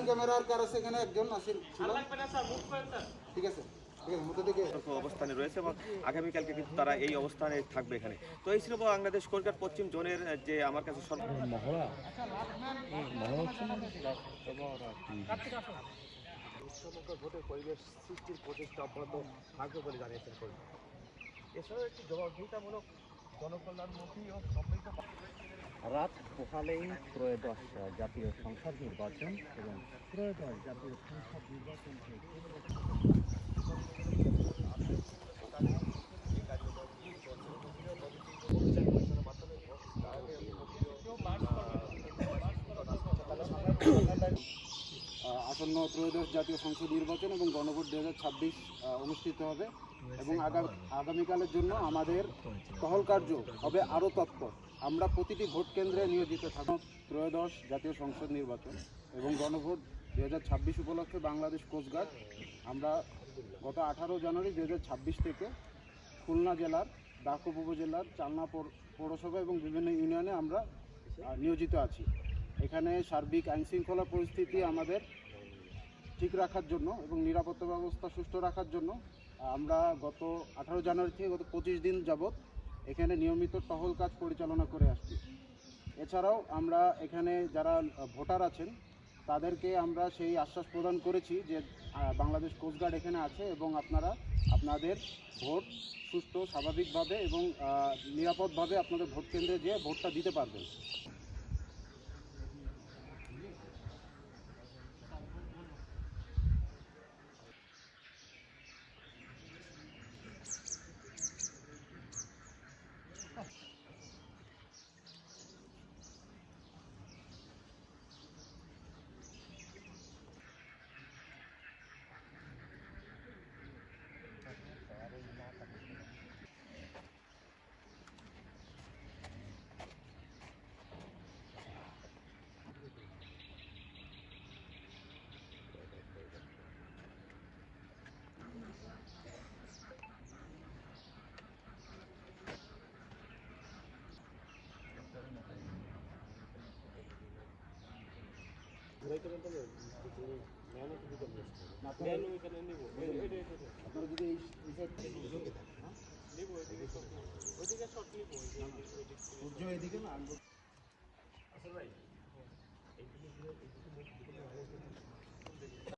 ক্যামেরার কারো সেখানে একজন আসেন ছিল, ঠিক আছে। অবস্থানে রয়েছে এবং আগামীকালকে কিন্তু তারা এই অবস্থানে থাকবে এখানে। তো এই ছিল বাংলাদেশ কোস্ট গার্ড পশ্চিম জোনের যে আমার কাছে ভোটের পরিবেশ সৃষ্টির প্রচেষ্টা অব্যাহত থাকবে বলে জানিয়েছেন কর্মী। এছাড়াও একটি জবাবদিহিতামূলক জনকল্যাণমুখী ও সমৃদ্ধ রাত পোহালেই ত্রয়োদশ জাতীয় সংসদ নির্বাচন এবং ত্রয়োদশ জাতীয় সংসদ নির্বাচনকে আসন্ন ত্রয়োদশ জাতীয় সংসদ নির্বাচন এবং গণভোট 2026 অনুষ্ঠিত হবে এবং আগামীকালের জন্য আমাদের টহল কার্য হবে আরও তৎপর। আমরা প্রতিটি ভোট কেন্দ্রে নিয়োজিত থাকব। ত্রয়োদশ জাতীয় সংসদ নির্বাচন এবং গণভোট 2026 উপলক্ষে বাংলাদেশ কোস্টগার্ড আমরা গত 18 জানুয়ারি 2026 থেকে খুলনা জেলার দাকুব উপজেলার চালনা পৌরসভা এবং বিভিন্ন ইউনিয়নে আমরা নিয়োজিত আছি। এখানে সার্বিক আইনশৃঙ্খলা পরিস্থিতি আমাদের ঠিক রাখার জন্য এবং নিরাপত্তা ব্যবস্থা সুষ্ঠু রাখার জন্য আমরা গত 18 জানুয়ারি থেকে গত 25 দিন যাবৎ এখানে নিয়মিত টহল কাজ পরিচালনা করে আসছি। এছাড়াও আমরা এখানে যারা ভোটার আছেন তাদেরকে আমরা সেই আশ্বাস প্রদান করেছি যে বাংলাদেশ কোস্টগার্ড এখানে আছে এবং আপনারা আপনাদের ভোট সুষ্ঠু স্বাভাবিকভাবে এবং নিরাপদভাবে আপনাদের ভোট কেন্দ্রে যেয়ে ভোটটা দিতে পারবেন। আপনারা যদি সূর্য এদিকে না